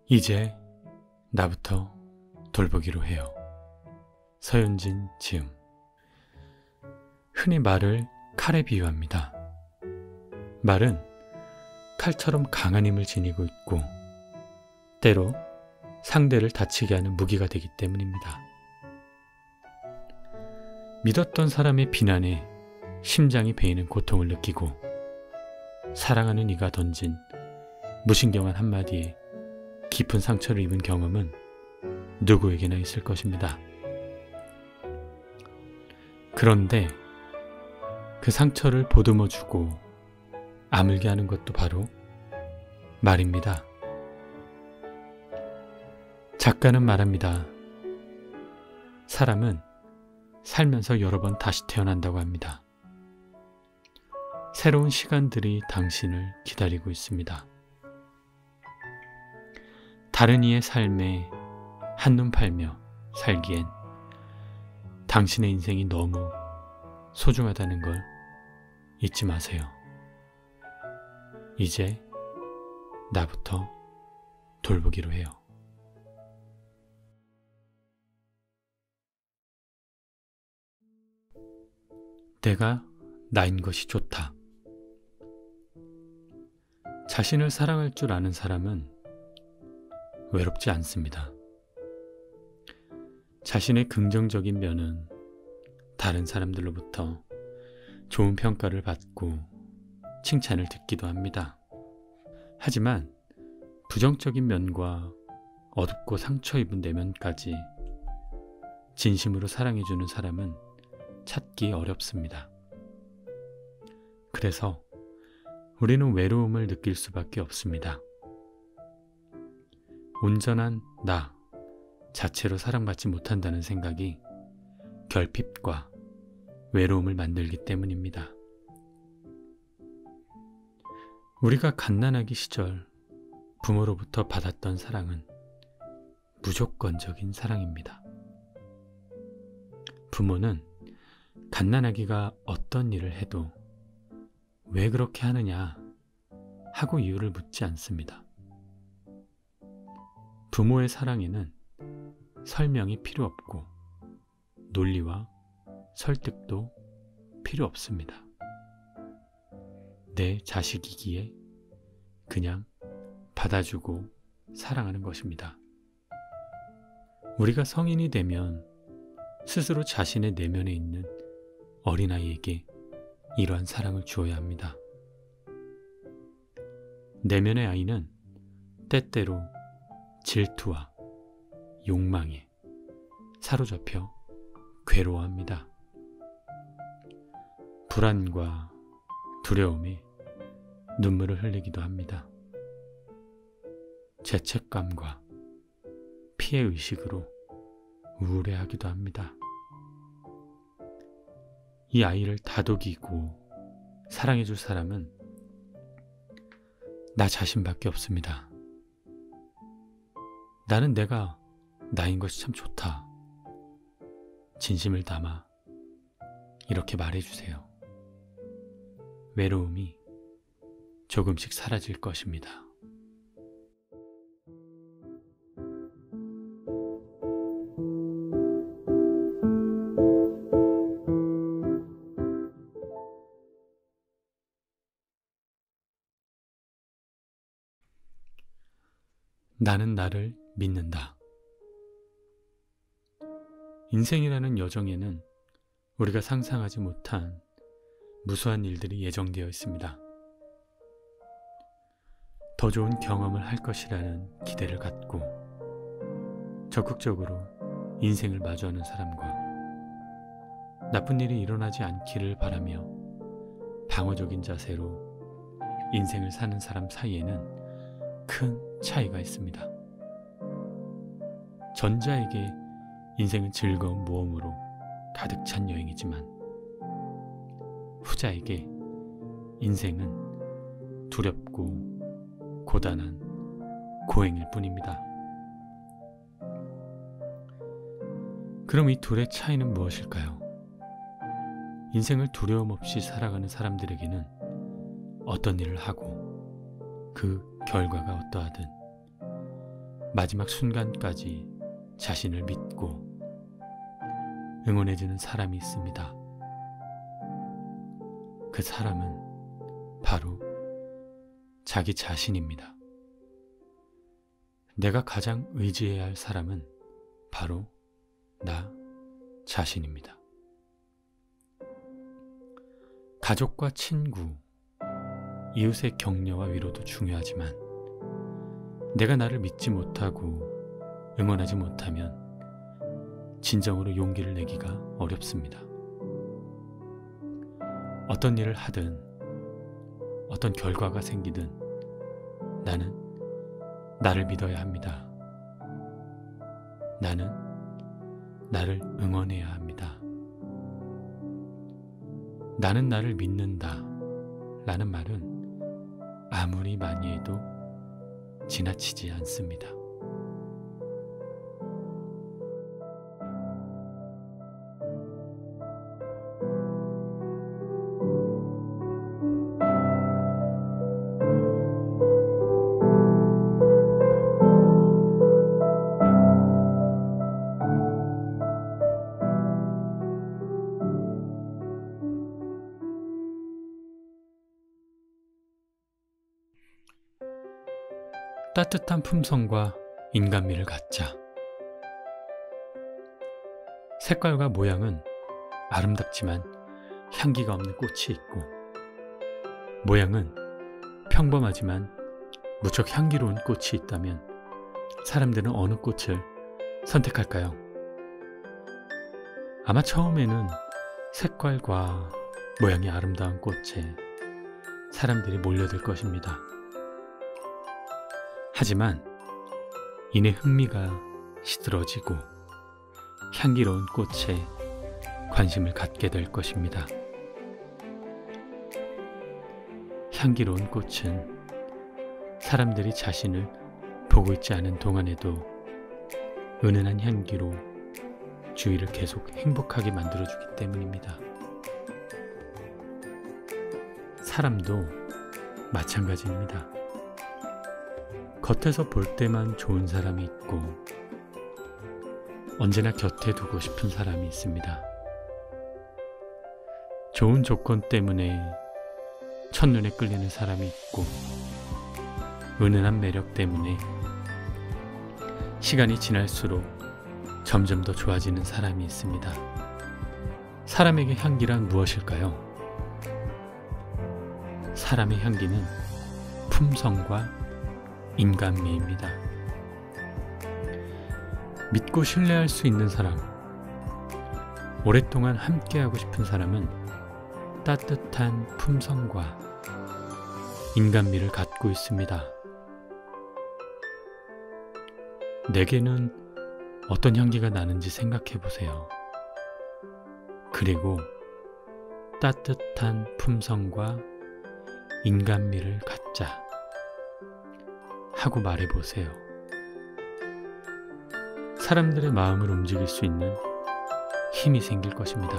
이제 나부터 돌보기로 해요. 서윤진 지음. 흔히 말을 칼에 비유합니다. 말은 칼처럼 강한 힘을 지니고 있고 때로 상대를 다치게 하는 무기가 되기 때문입니다. 믿었던 사람의 비난에 심장이 베이는 고통을 느끼고 사랑하는 이가 던진 무신경한 한마디에 깊은 상처를 입은 경험은 누구에게나 있을 것입니다. 그런데 그 상처를 보듬어주고 아물게 하는 것도 바로 말입니다. 작가는 말합니다. 사람은 살면서 여러 번 다시 태어난다고 합니다. 새로운 시간들이 당신을 기다리고 있습니다. 다른 이의 삶에 한눈 팔며 살기엔 당신의 인생이 너무 소중하다는 걸 잊지 마세요. 이제 나부터 돌보기로 해요. 내가 나인 것이 좋다. 자신을 사랑할 줄 아는 사람은 외롭지 않습니다. 자신의 긍정적인 면은 다른 사람들로부터 좋은 평가를 받고 칭찬을 듣기도 합니다. 하지만 부정적인 면과 어둡고 상처 입은 내면까지 진심으로 사랑해주는 사람은 찾기 어렵습니다. 그래서 우리는 외로움을 느낄 수밖에 없습니다. 온전한 나 자체로 사랑받지 못한다는 생각이 결핍과 외로움을 만들기 때문입니다. 우리가 갓난아기 시절 부모로부터 받았던 사랑은 무조건적인 사랑입니다. 부모는 갓난아기가 어떤 일을 해도 왜 그렇게 하느냐 하고 이유를 묻지 않습니다. 부모의 사랑에는 설명이 필요 없고 논리와 설득도 필요 없습니다. 내 자식이기에 그냥 받아주고 사랑하는 것입니다. 우리가 성인이 되면 스스로 자신의 내면에 있는 어린아이에게 이러한 사랑을 주어야 합니다. 내면의 아이는 때때로 질투와 욕망에 사로잡혀 괴로워합니다. 불안과 두려움에 눈물을 흘리기도 합니다. 죄책감과 피해의식으로 우울해하기도 합니다. 이 아이를 다독이고 사랑해줄 사람은 나 자신밖에 없습니다. 나는 내가 나인 것이 참 좋다. 진심을 담아 이렇게 말해주세요. 외로움이 조금씩 사라질 것입니다. 나는 나를 믿는다. 인생이라는 여정에는 우리가 상상하지 못한 무수한 일들이 예정되어 있습니다. 더 좋은 경험을 할 것이라는 기대를 갖고 적극적으로 인생을 마주하는 사람과 나쁜 일이 일어나지 않기를 바라며 방어적인 자세로 인생을 사는 사람 사이에는 큰 차이가 있습니다. 전자에게 인생은 즐거운 모험으로 가득 찬 여행이지만 후자에게 인생은 두렵고 고단한 고행일 뿐입니다. 그럼 이 둘의 차이는 무엇일까요? 인생을 두려움 없이 살아가는 사람들에게는 어떤 일을 하고 그 결과가 어떠하든 마지막 순간까지 자신을 믿고 응원해주는 사람이 있습니다. 그 사람은 바로 자기 자신입니다. 내가 가장 의지해야 할 사람은 바로 나 자신입니다. 가족과 친구, 이웃의 격려와 위로도 중요하지만 내가 나를 믿지 못하고 응원하지 못하면 진정으로 용기를 내기가 어렵습니다. 어떤 일을 하든 어떤 결과가 생기든 나는 나를 믿어야 합니다. 나는 나를 응원해야 합니다. 나는 나를 믿는다 라는 말은 아무리 많이 해도 지나치지 않습니다. 따뜻한 품성과 인간미를 갖자. 색깔과 모양은 아름답지만 향기가 없는 꽃이 있고, 모양은 평범하지만 무척 향기로운 꽃이 있다면 사람들은 어느 꽃을 선택할까요? 아마 처음에는 색깔과 모양이 아름다운 꽃에 사람들이 몰려들 것입니다. 하지만 이내 흥미가 시들어지고 향기로운 꽃에 관심을 갖게 될 것입니다. 향기로운 꽃은 사람들이 자신을 보고 있지 않은 동안에도 은은한 향기로 주위를 계속 행복하게 만들어주기 때문입니다. 사람도 마찬가지입니다. 겉에서 볼 때만 좋은 사람이 있고 언제나 곁에 두고 싶은 사람이 있습니다. 좋은 조건 때문에 첫눈에 끌리는 사람이 있고 은은한 매력 때문에 시간이 지날수록 점점 더 좋아지는 사람이 있습니다. 사람에게 향기란 무엇일까요? 사람의 향기는 품성과 인간미입니다. 믿고 신뢰할 수 있는 사람, 오랫동안 함께하고 싶은 사람은 따뜻한 품성과 인간미를 갖고 있습니다. 내게는 어떤 향기가 나는지 생각해 보세요. 그리고 따뜻한 품성과 인간미를 갖자 하고 말해보세요. 사람들의 마음을 움직일 수 있는 힘이 생길 것입니다.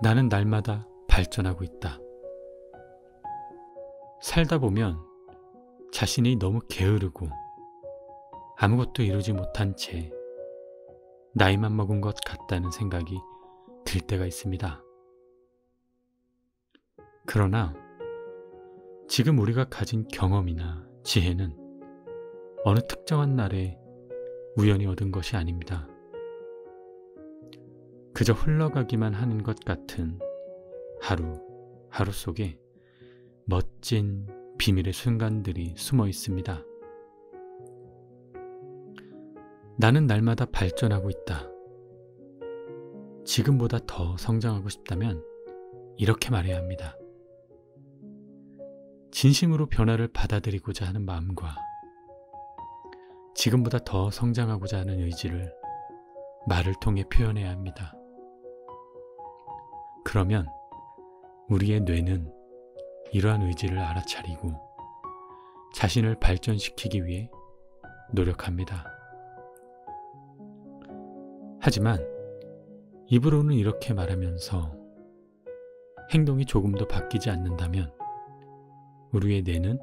나는 날마다 발전하고 있다. 살다 보면 자신이 너무 게으르고 아무것도 이루지 못한 채 나이만 먹은 것 같다는 생각이 들 때가 있습니다. 그러나 지금 우리가 가진 경험이나 지혜는 어느 특정한 날에 우연히 얻은 것이 아닙니다. 그저 흘러가기만 하는 것 같은 하루 속에 멋진 비밀의 순간들이 숨어 있습니다. 나는 날마다 발전하고 있다. 지금보다 더 성장하고 싶다면 이렇게 말해야 합니다. 진심으로 변화를 받아들이고자 하는 마음과 지금보다 더 성장하고자 하는 의지를 말을 통해 표현해야 합니다. 그러면 우리의 뇌는 이러한 의지를 알아차리고 자신을 발전시키기 위해 노력합니다. 하지만 입으로는 이렇게 말하면서 행동이 조금도 바뀌지 않는다면 우리의 뇌는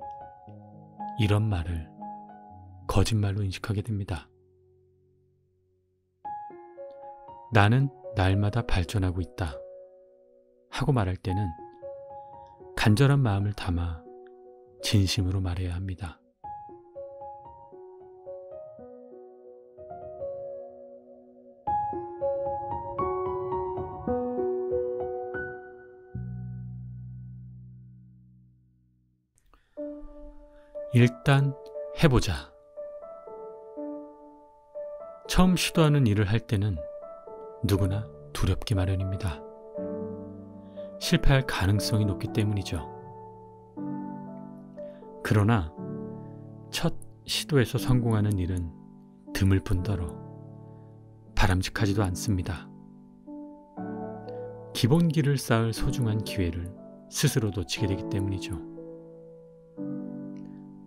이런 말을 거짓말로 인식하게 됩니다. 나는 날마다 발전하고 있다 하고 말할 때는 간절한 마음을 담아 진심으로 말해야 합니다. 일단 해보자. 처음 시도하는 일을 할 때는 누구나 두렵기 마련입니다. 실패할 가능성이 높기 때문이죠. 그러나 첫 시도에서 성공하는 일은 드물 뿐더러 바람직하지도 않습니다. 기본기를 쌓을 소중한 기회를 스스로 놓치게 되기 때문이죠.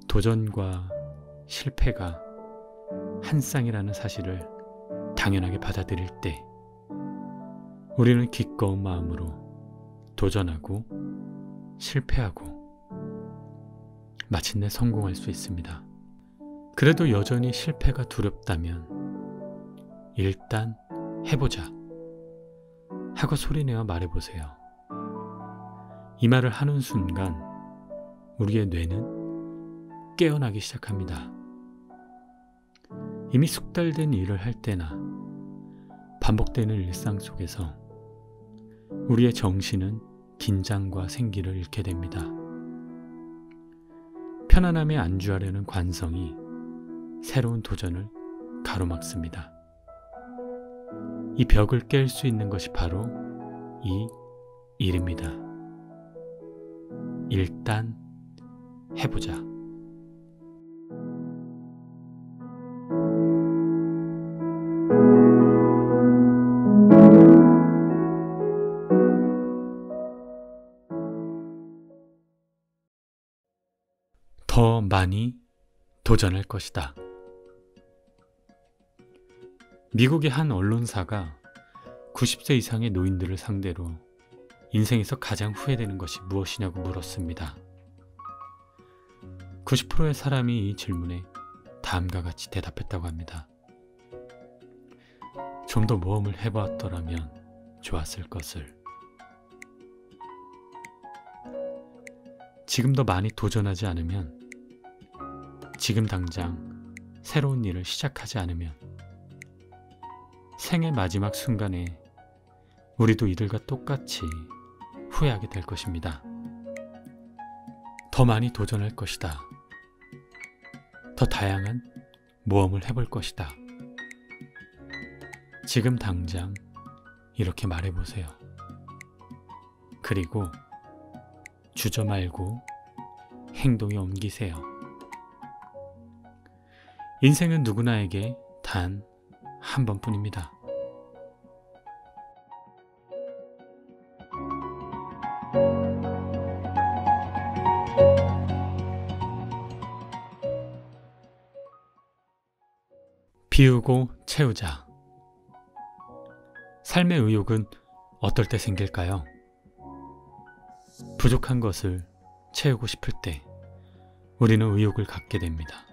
도전과 실패가 한 쌍이라는 사실을 당연하게 받아들일 때 우리는 기꺼운 마음으로 도전하고 실패하고 마침내 성공할 수 있습니다. 그래도 여전히 실패가 두렵다면 일단 해보자 하고 소리내어 말해보세요. 이 말을 하는 순간 우리의 뇌는 깨어나기 시작합니다. 이미 숙달된 일을 할 때나 반복되는 일상 속에서 우리의 정신은 긴장과 생기를 잃게 됩니다. 편안함에 안주하려는 관성이 새로운 도전을 가로막습니다. 이 벽을 깰 수 있는 것이 바로 이 일입니다. 일단 해보자. 더 많이 도전할 것이다. 미국의 한 언론사가 90세 이상의 노인들을 상대로 인생에서 가장 후회되는 것이 무엇이냐고 물었습니다. 90%의 사람이 이 질문에 다음과 같이 대답했다고 합니다. 좀 더 모험을 해보았더라면 좋았을 것을. 지금 더 많이 도전하지 않으면, 지금 당장 새로운 일을 시작하지 않으면 생의 마지막 순간에 우리도 이들과 똑같이 후회하게 될 것입니다. 더 많이 도전할 것이다. 더 다양한 모험을 해볼 것이다. 지금 당장 이렇게 말해보세요. 그리고 주저 말고 행동에 옮기세요. 인생은 누구나에게 단 한 번뿐입니다. 비우고 채우자. 삶의 의욕은 어떨 때 생길까요? 부족한 것을 채우고 싶을 때 우리는 의욕을 갖게 됩니다.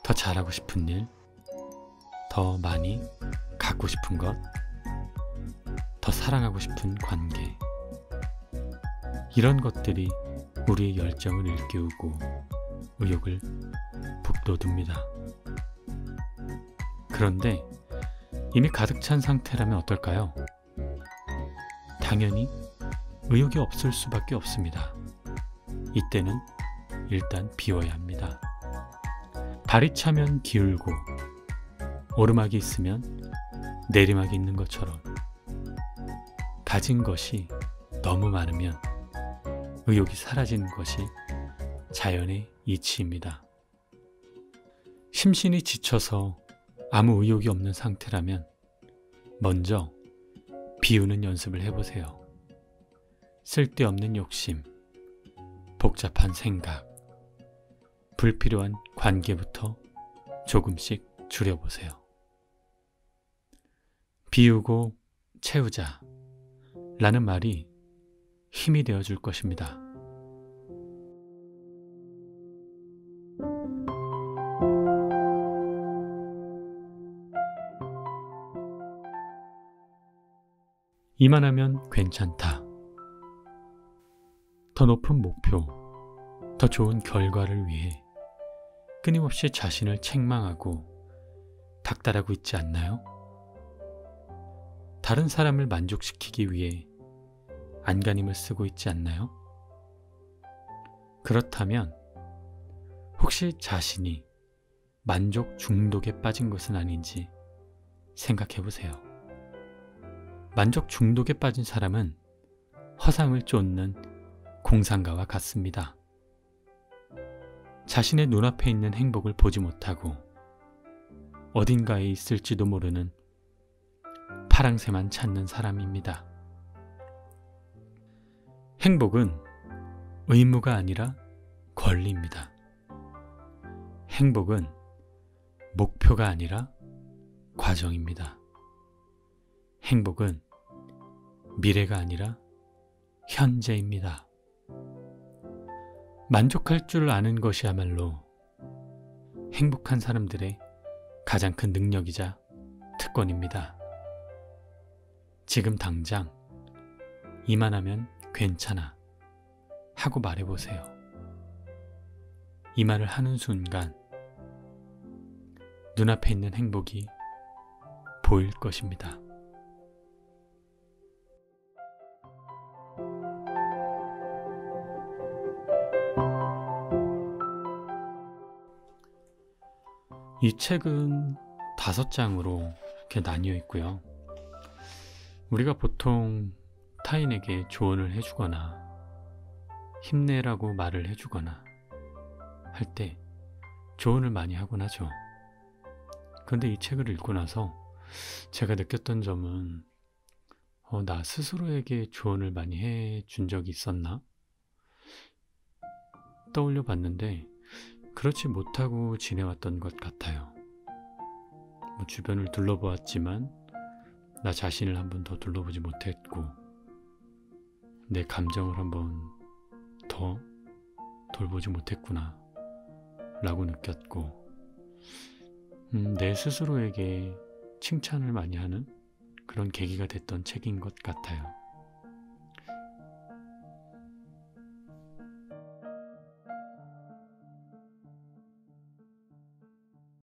더 잘하고 싶은 일, 더 많이 갖고 싶은 것, 더 사랑하고 싶은 관계, 이런 것들이 우리의 열정을 일깨우고 의욕을 북돋웁니다. 그런데 이미 가득 찬 상태라면 어떨까요? 당연히 의욕이 없을 수밖에 없습니다. 이때는 일단 비워야 합니다. 발이 차면 기울고 오르막이 있으면 내리막이 있는 것처럼 가진 것이 너무 많으면 의욕이 사라지는 것이 자연의 이치입니다. 심신이 지쳐서 아무 의욕이 없는 상태라면 먼저 비우는 연습을 해보세요. 쓸데없는 욕심, 복잡한 생각, 불필요한 관계부터 조금씩 줄여보세요. 비우고 채우자 라는 말이 힘이 되어줄 것입니다. 이만하면 괜찮다. 더 높은 목표, 더 좋은 결과를 위해 끊임없이 자신을 책망하고 닥달하고 있지 않나요? 다른 사람을 만족시키기 위해 안간힘을 쓰고 있지 않나요? 그렇다면 혹시 자신이 만족 중독에 빠진 것은 아닌지 생각해 보세요. 만족 중독에 빠진 사람은 화상을 쫓는 공상가와 같습니다. 자신의 눈앞에 있는 행복을 보지 못하고 어딘가에 있을지도 모르는 파랑새만 찾는 사람입니다. 행복은 의무가 아니라 권리입니다. 행복은 목표가 아니라 과정입니다. 행복은 미래가 아니라 현재입니다. 만족할 줄 아는 것이야말로 행복한 사람들의 가장 큰 능력이자 특권입니다. 지금 당장 이만하면 괜찮아 하고 말해보세요. 이 말을 하는 순간 눈앞에 있는 행복이 보일 것입니다. 이 책은 5장으로 이렇게 나뉘어 있고요. 우리가 보통 타인에게 조언을 해주거나 힘내라고 말을 해주거나 할 때 조언을 많이 하곤 하죠. 그런데 이 책을 읽고 나서 제가 느꼈던 점은 나 스스로에게 조언을 많이 해준 적이 있었나? 떠올려 봤는데 그렇지 못하고 지내왔던 것 같아요. 주변을 둘러보았지만 나 자신을 한 번 더 둘러보지 못했고 내 감정을 한 번 더 돌보지 못했구나 라고 느꼈고 내 스스로에게 칭찬을 많이 하는 그런 계기가 됐던 책인 것 같아요.